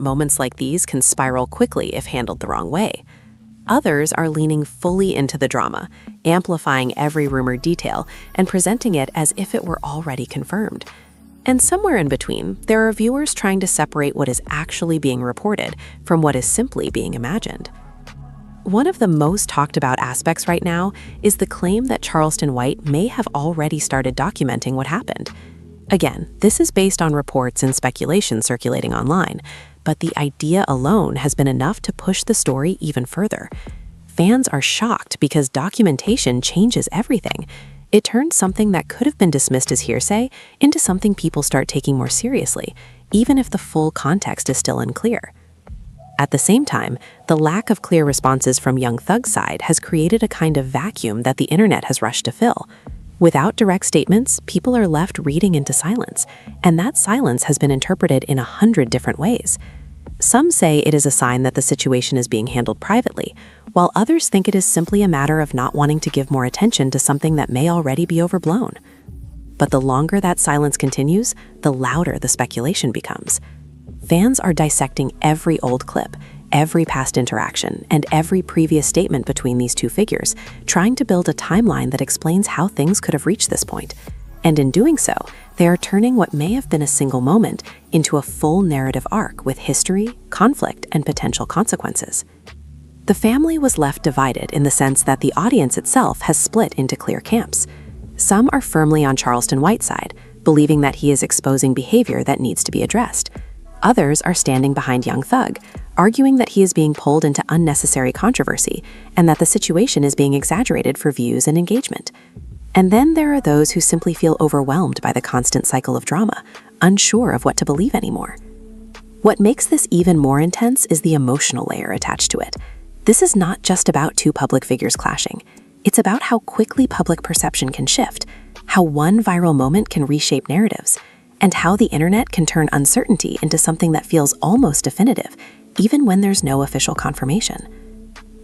Moments like these can spiral quickly if handled the wrong way. Others are leaning fully into the drama, amplifying every rumored detail and presenting it as if it were already confirmed. And somewhere in between, there are viewers trying to separate what is actually being reported from what is simply being imagined. One of the most talked about aspects right now is the claim that Charleston White may have already started documenting what happened. Again, this is based on reports and speculation circulating online, but the idea alone has been enough to push the story even further. Fans are shocked because documentation changes everything. It turns something that could have been dismissed as hearsay into something people start taking more seriously, even if the full context is still unclear. At the same time, the lack of clear responses from Young Thug's side has created a kind of vacuum that the internet has rushed to fill. Without direct statements, people are left reading into silence, and that silence has been interpreted in 100 different ways. Some say it is a sign that the situation is being handled privately, while others think it is simply a matter of not wanting to give more attention to something that may already be overblown. But the longer that silence continues, the louder the speculation becomes. Fans are dissecting every old clip, every past interaction, and every previous statement between these two figures, trying to build a timeline that explains how things could have reached this point. And in doing so, they are turning what may have been a single moment into a full narrative arc with history, conflict, and potential consequences. The family was left divided in the sense that the audience itself has split into clear camps. Some are firmly on Charleston White's side, believing that he is exposing behavior that needs to be addressed. Others are standing behind Young Thug, arguing that he is being pulled into unnecessary controversy and that the situation is being exaggerated for views and engagement. And then there are those who simply feel overwhelmed by the constant cycle of drama, unsure of what to believe anymore. What makes this even more intense is the emotional layer attached to it. This is not just about two public figures clashing. It's about how quickly public perception can shift, how one viral moment can reshape narratives, and how the internet can turn uncertainty into something that feels almost definitive, even when there's no official confirmation.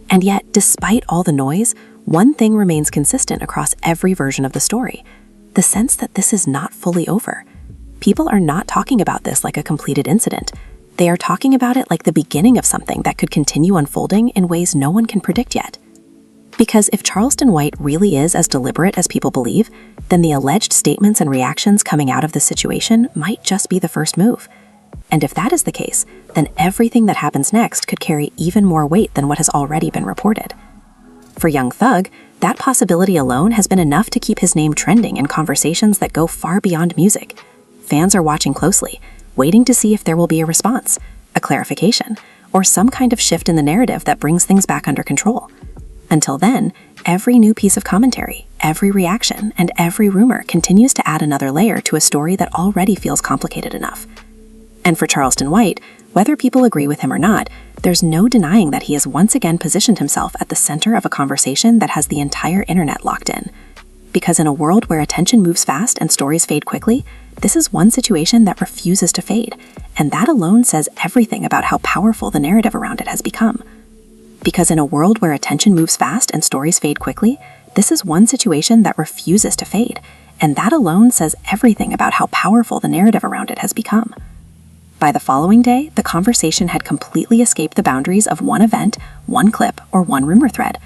And yet, despite all the noise, one thing remains consistent across every version of the story: the sense that this is not fully over. People are not talking about this like a completed incident. They are talking about it like the beginning of something that could continue unfolding in ways no one can predict yet. Because if Charleston White really is as deliberate as people believe, then the alleged statements and reactions coming out of the situation might just be the first move. And if that is the case, then everything that happens next could carry even more weight than what has already been reported. For Young Thug, that possibility alone has been enough to keep his name trending in conversations that go far beyond music. Fans are watching closely, waiting to see if there will be a response, a clarification, or some kind of shift in the narrative that brings things back under control. Until then, every new piece of commentary, every reaction, and every rumor continues to add another layer to a story that already feels complicated enough. And for Charleston White, whether people agree with him or not, there's no denying that he has once again positioned himself at the center of a conversation that has the entire internet locked in. Because in a world where attention moves fast and stories fade quickly, this is one situation that refuses to fade, and that alone says everything about how powerful the narrative around it has become. Because in a world where attention moves fast and stories fade quickly, this is one situation that refuses to fade, and that alone says everything about how powerful the narrative around it has become. By the following day, the conversation had completely escaped the boundaries of one event, one clip, or one rumor thread.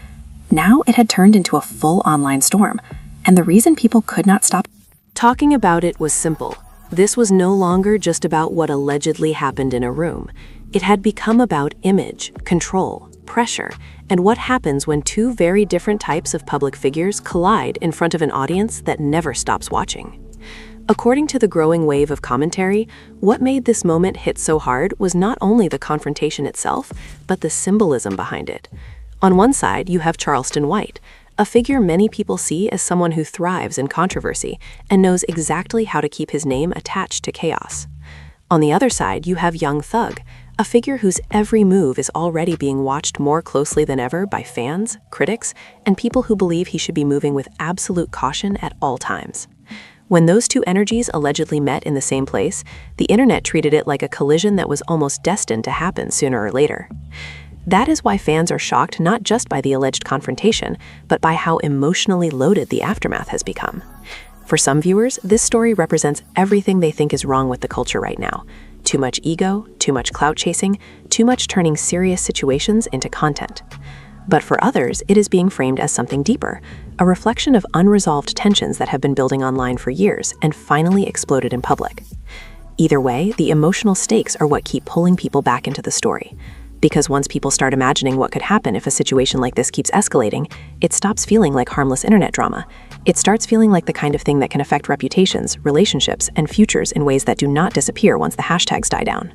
Now it had turned into a full online storm, and the reason people could not stop talking about it was simple. This was no longer just about what allegedly happened in a room. It had become about image, control, pressure, and what happens when two very different types of public figures collide in front of an audience that never stops watching. According to the growing wave of commentary, what made this moment hit so hard was not only the confrontation itself, but the symbolism behind it. On one side, you have Charleston White, a figure many people see as someone who thrives in controversy and knows exactly how to keep his name attached to chaos. On the other side, you have Young Thug, a figure whose every move is already being watched more closely than ever by fans, critics, and people who believe he should be moving with absolute caution at all times. When those two energies allegedly met in the same place, the internet treated it like a collision that was almost destined to happen sooner or later. That is why fans are shocked not just by the alleged confrontation, but by how emotionally loaded the aftermath has become. For some viewers, this story represents everything they think is wrong with the culture right now. Too much ego, too much clout chasing, too much turning serious situations into content. But for others, it is being framed as something deeper, a reflection of unresolved tensions that have been building online for years and finally exploded in public. Either way, the emotional stakes are what keep pulling people back into the story. Because once people start imagining what could happen if a situation like this keeps escalating, it stops feeling like harmless internet drama. It starts feeling like the kind of thing that can affect reputations, relationships, and futures in ways that do not disappear once the hashtags die down.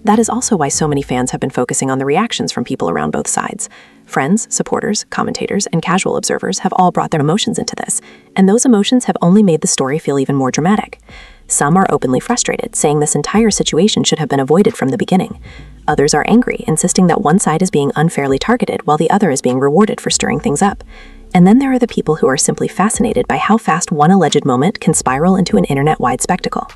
That is also why so many fans have been focusing on the reactions from people around both sides. Friends, supporters, commentators, and casual observers have all brought their emotions into this, and those emotions have only made the story feel even more dramatic. Some are openly frustrated, saying this entire situation should have been avoided from the beginning. Others are angry, insisting that one side is being unfairly targeted while the other is being rewarded for stirring things up. And then there are the people who are simply fascinated by how fast one alleged moment can spiral into an internet-wide spectacle.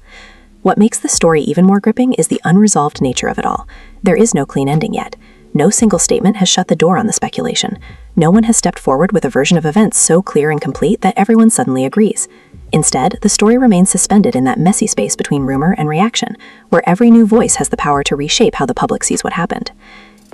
What makes the story even more gripping is the unresolved nature of it all. There is no clean ending yet. No single statement has shut the door on the speculation. No one has stepped forward with a version of events so clear and complete that everyone suddenly agrees. Instead, the story remains suspended in that messy space between rumor and reaction, where every new voice has the power to reshape how the public sees what happened.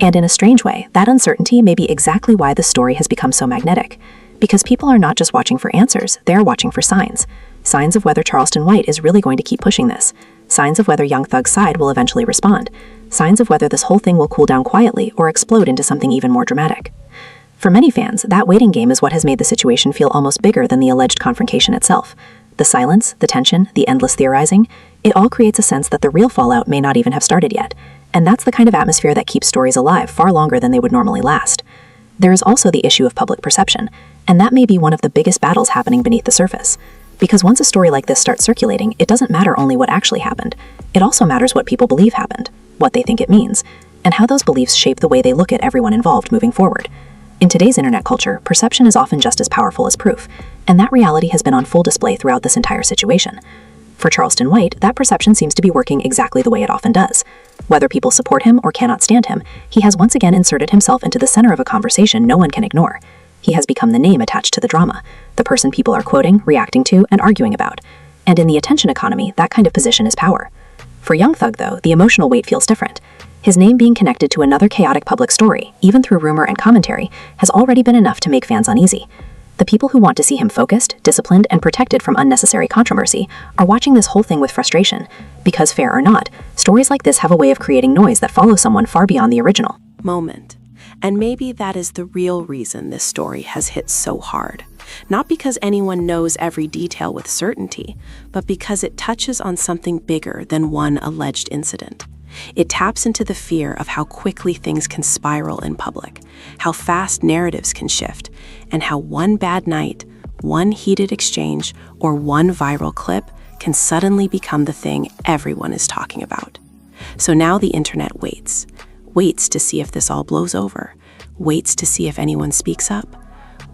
And in a strange way, that uncertainty may be exactly why the story has become so magnetic. Because people are not just watching for answers, they are watching for signs. Signs of whether Charleston White is really going to keep pushing this. Signs of whether Young Thug's side will eventually respond. Signs of whether this whole thing will cool down quietly or explode into something even more dramatic. For many fans, that waiting game is what has made the situation feel almost bigger than the alleged confrontation itself. The silence, the tension, the endless theorizing, it all creates a sense that the real fallout may not even have started yet. And that's the kind of atmosphere that keeps stories alive far longer than they would normally last. There is also the issue of public perception, and that may be one of the biggest battles happening beneath the surface. Because once a story like this starts circulating, it doesn't matter only what actually happened. It also matters what people believe happened, what they think it means, and how those beliefs shape the way they look at everyone involved moving forward. In today's internet culture, perception is often just as powerful as proof, and that reality has been on full display throughout this entire situation. For Charleston White, that perception seems to be working exactly the way it often does. Whether people support him or cannot stand him, he has once again inserted himself into the center of a conversation no one can ignore. He has become the name attached to the drama, the person people are quoting, reacting to, and arguing about. And in the attention economy, that kind of position is power. For Young Thug, though, the emotional weight feels different. His name being connected to another chaotic public story, even through rumor and commentary, has already been enough to make fans uneasy. The people who want to see him focused, disciplined, and protected from unnecessary controversy are watching this whole thing with frustration. Because fair or not, stories like this have a way of creating noise that follows someone far beyond the original moment. And maybe that is the real reason this story has hit so hard. Not because anyone knows every detail with certainty, but because it touches on something bigger than one alleged incident. It taps into the fear of how quickly things can spiral in public, how fast narratives can shift, and how one bad night, one heated exchange, or one viral clip can suddenly become the thing everyone is talking about. So now the internet waits to see if this all blows over, waits to see if anyone speaks up,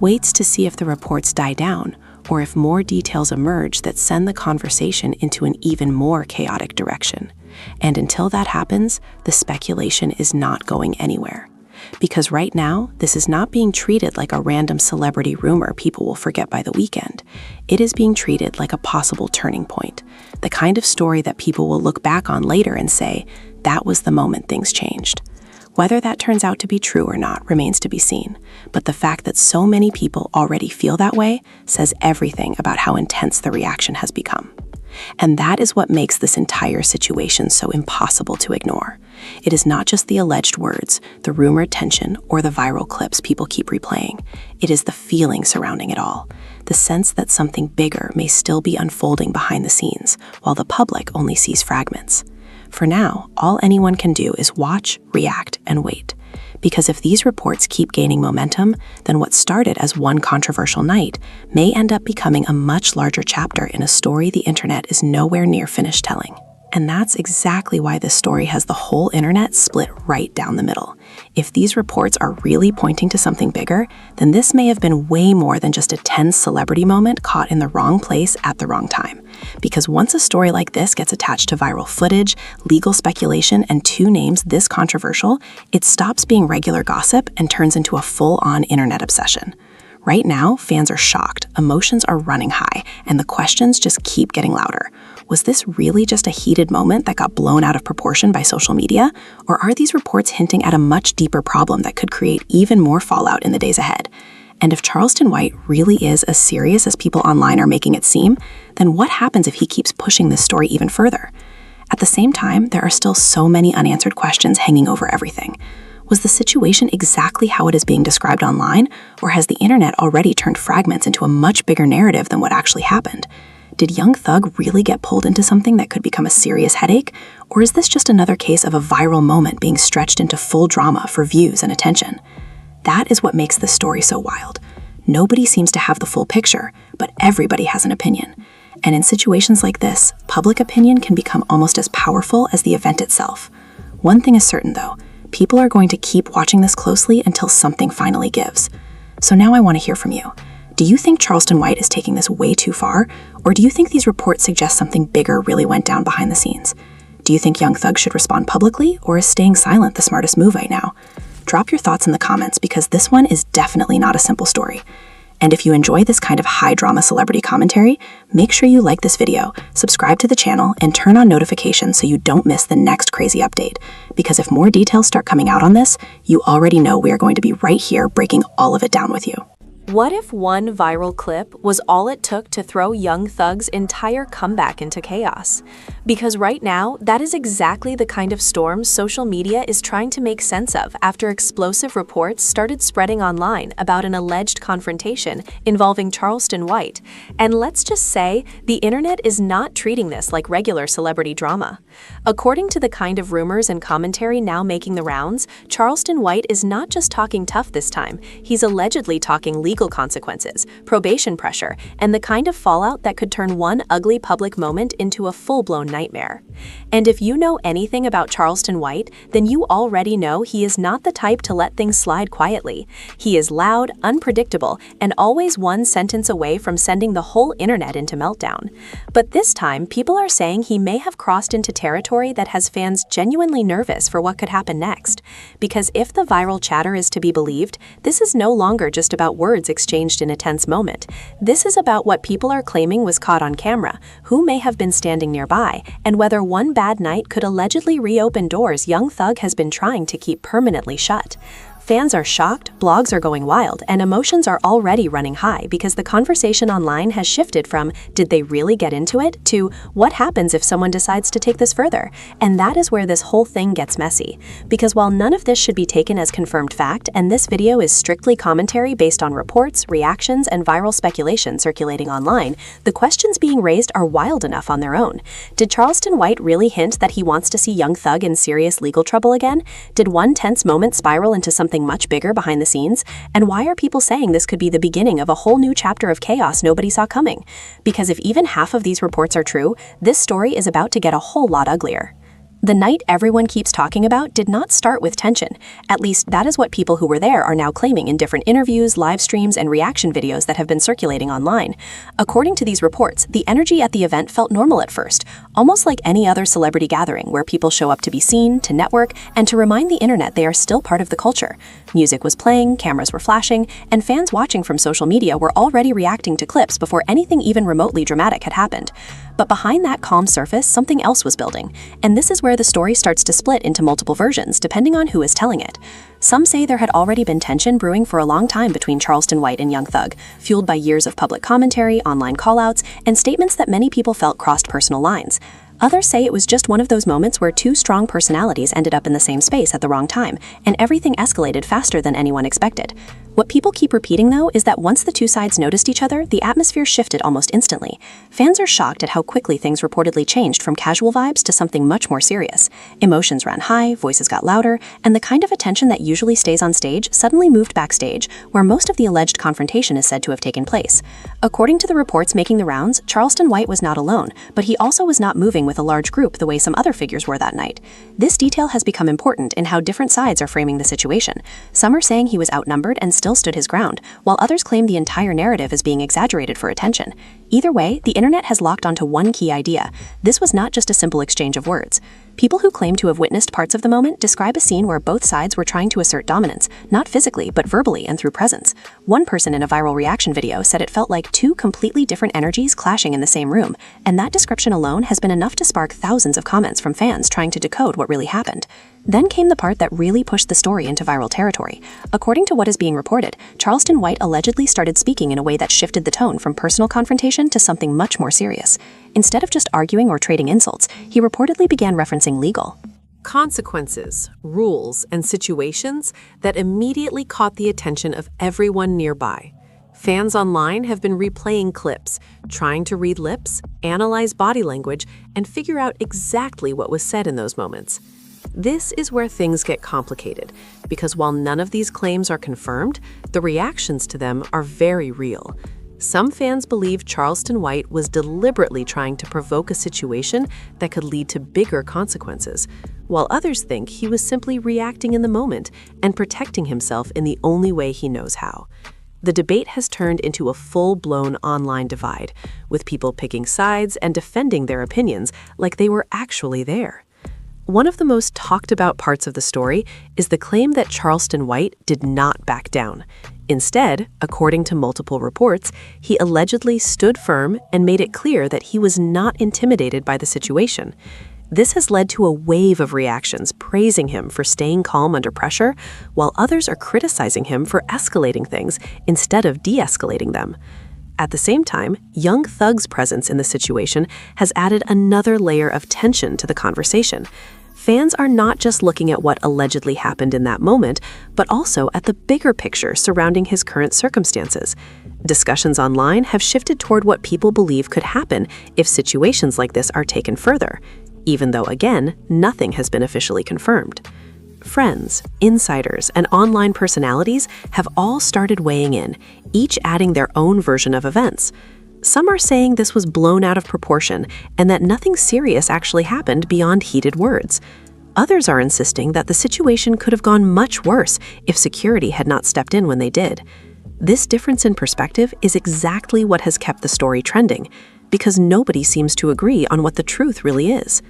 waits to see if the reports die down, or if more details emerge that send the conversation into an even more chaotic direction. And until that happens, the speculation is not going anywhere. Because right now, this is not being treated like a random celebrity rumor people will forget by the weekend. It is being treated like a possible turning point, the kind of story that people will look back on later and say, that was the moment things changed. Whether that turns out to be true or not remains to be seen, but the fact that so many people already feel that way says everything about how intense the reaction has become. And that is what makes this entire situation so impossible to ignore. It is not just the alleged words, the rumored tension, or the viral clips people keep replaying. It is the feeling surrounding it all, the sense that something bigger may still be unfolding behind the scenes, while the public only sees fragments. For now, all anyone can do is watch, react, and wait. Because if these reports keep gaining momentum, then what started as one controversial night may end up becoming a much larger chapter in a story the internet is nowhere near finished telling. And that's exactly why this story has the whole internet split right down the middle. If these reports are really pointing to something bigger, then this may have been way more than just a tense celebrity moment caught in the wrong place at the wrong time. Because once a story like this gets attached to viral footage, legal speculation, and two names this controversial, it stops being regular gossip and turns into a full-on internet obsession. Right now, fans are shocked, emotions are running high, and the questions just keep getting louder. Was this really just a heated moment that got blown out of proportion by social media? Or are these reports hinting at a much deeper problem that could create even more fallout in the days ahead? And if Charleston White really is as serious as people online are making it seem, then what happens if he keeps pushing this story even further? At the same time, there are still so many unanswered questions hanging over everything. Was the situation exactly how it is being described online, or has the internet already turned fragments into a much bigger narrative than what actually happened? Did young Thug really get pulled into something that could become a serious headache, or is this just another case of a viral moment being stretched into full drama for views and attention? That is what makes this story so wild. Nobody seems to have the full picture, but everybody has an opinion. And in situations like this, public opinion can become almost as powerful as the event itself. One thing is certain though, people are going to keep watching this closely until something finally gives. So now I want to hear from you. Do you think Charleston White is taking this way too far, or do you think these reports suggest something bigger really went down behind the scenes? Do you think young Thug should respond publicly, or is staying silent the smartest move right now? Drop your thoughts in the comments because this one is definitely not a simple story. And if you enjoy this kind of high-drama celebrity commentary, make sure you like this video, subscribe to the channel, and turn on notifications so you don't miss the next crazy update. Because if more details start coming out on this, you already know we are going to be right here breaking all of it down with you. What if one viral clip was all it took to throw young Thug's entire comeback into chaos? Because right now, that is exactly the kind of storm social media is trying to make sense of after explosive reports started spreading online about an alleged confrontation involving Charleston White. And let's just say, the internet is not treating this like regular celebrity drama. According to the kind of rumors and commentary now making the rounds, Charleston White is not just talking tough this time, he's allegedly talking legal consequences, probation pressure, and the kind of fallout that could turn one ugly public moment into a full-blown nightmare. And if you know anything about Charleston White, then you already know he is not the type to let things slide quietly. He is loud, unpredictable, and always one sentence away from sending the whole internet into meltdown. But this time, people are saying he may have crossed into territory that has fans genuinely nervous for what could happen next. Because if the viral chatter is to be believed, this is no longer just about words exchanged in a tense moment. This is about what people are claiming was caught on camera, who may have been standing nearby, and whether one bad night could allegedly reopen doors young Thug has been trying to keep permanently shut. Fans are shocked, blogs are going wild, and emotions are already running high because the conversation online has shifted from "did they really get into it?" to "what happens if someone decides to take this further?" And that is where this whole thing gets messy. Because while none of this should be taken as confirmed fact, and this video is strictly commentary based on reports, reactions, and viral speculation circulating online, the questions being raised are wild enough on their own. Did Charleston White really hint that he wants to see young Thug in serious legal trouble again? Did one tense moment spiral into something much bigger behind the scenes? And why are people saying this could be the beginning of a whole new chapter of chaos nobody saw coming? Because if even half of these reports are true, this story is about to get a whole lot uglier. The night everyone keeps talking about did not start with tension. At least that is what people who were there are now claiming in different interviews, live streams, and reaction videos that have been circulating online. According to these reports, the energy at the event felt normal at first, almost like any other celebrity gathering where people show up to be seen, to network, and to remind the internet they are still part of the culture. Music was playing, cameras were flashing, and fans watching from social media were already reacting to clips before anything even remotely dramatic had happened. But behind that calm surface, something else was building, and this is where the story starts to split into multiple versions depending on who is telling it. Some say there had already been tension brewing for a long time between Charleston White and young Thug, fueled by years of public commentary, online callouts, and statements that many people felt crossed personal lines. Others say it was just one of those moments where two strong personalities ended up in the same space at the wrong time, and everything escalated faster than anyone expected. What people keep repeating, though, is that once the two sides noticed each other, the atmosphere shifted almost instantly. Fans are shocked at how quickly things reportedly changed from casual vibes to something much more serious. Emotions ran high, voices got louder, and the kind of attention that usually stays on stage suddenly moved backstage, where most of the alleged confrontation is said to have taken place. According to the reports making the rounds, Charleston White was not alone, but he also was not moving with a large group the way some other figures were that night. This detail has become important in how different sides are framing the situation. Some are saying he was outnumbered and still stood his ground, while others claim the entire narrative is being exaggerated for attention. Either way, the internet has locked onto one key idea. This was not just a simple exchange of words. People who claim to have witnessed parts of the moment describe a scene where both sides were trying to assert dominance, not physically, but verbally and through presence. One person in a viral reaction video said it felt like two completely different energies clashing in the same room, and that description alone has been enough to spark thousands of comments from fans trying to decode what really happened. Then came the part that really pushed the story into viral territory. According to what is being reported, Charleston White allegedly started speaking in a way that shifted the tone from personal confrontation to something much more serious. Instead of just arguing or trading insults, he reportedly began referencing legal consequences, rules, and situations that immediately caught the attention of everyone nearby. Fans online have been replaying clips, trying to read lips, analyze body language, and figure out exactly what was said in those moments. This is where things get complicated, because while none of these claims are confirmed, the reactions to them are very real. Some fans believe Charleston White was deliberately trying to provoke a situation that could lead to bigger consequences, while others think he was simply reacting in the moment and protecting himself in the only way he knows how. The debate has turned into a full-blown online divide, with people picking sides and defending their opinions like they were actually there. One of the most talked about parts of the story is the claim that Charleston White did not back down. Instead, according to multiple reports, he allegedly stood firm and made it clear that he was not intimidated by the situation. This has led to a wave of reactions praising him for staying calm under pressure, while others are criticizing him for escalating things instead of de-escalating them. At the same time, Young Thug's presence in the situation has added another layer of tension to the conversation. Fans are not just looking at what allegedly happened in that moment, but also at the bigger picture surrounding his current circumstances. Discussions online have shifted toward what people believe could happen if situations like this are taken further, even though, again, nothing has been officially confirmed. Friends, insiders, and online personalities have all started weighing in, each adding their own version of events. Some are saying this was blown out of proportion and that nothing serious actually happened beyond heated words. Others are insisting that the situation could have gone much worse if security had not stepped in when they did. This difference in perspective is exactly what has kept the story trending, because nobody seems to agree on what the truth really is.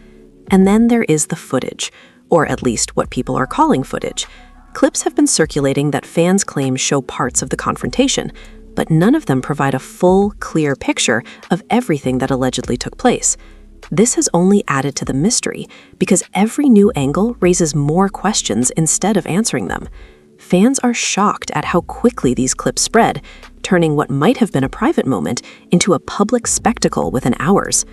And then there is the footage, or at least what people are calling footage. Clips have been circulating that fans claim show parts of the confrontation, but none of them provide a full, clear picture of everything that allegedly took place. This has only added to the mystery, because every new angle raises more questions instead of answering them. Fans are shocked at how quickly these clips spread, turning what might have been a private moment into a public spectacle within hours.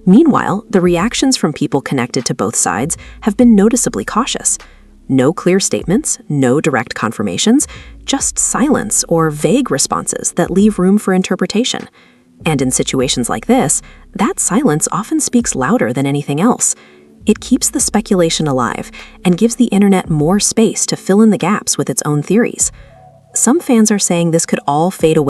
Meanwhile, the reactions from people connected to both sides have been noticeably cautious. No clear statements, no direct confirmations, just silence or vague responses that leave room for interpretation. And in situations like this, that silence often speaks louder than anything else. It keeps the speculation alive and gives the internet more space to fill in the gaps with its own theories. Some fans are saying this could all fade away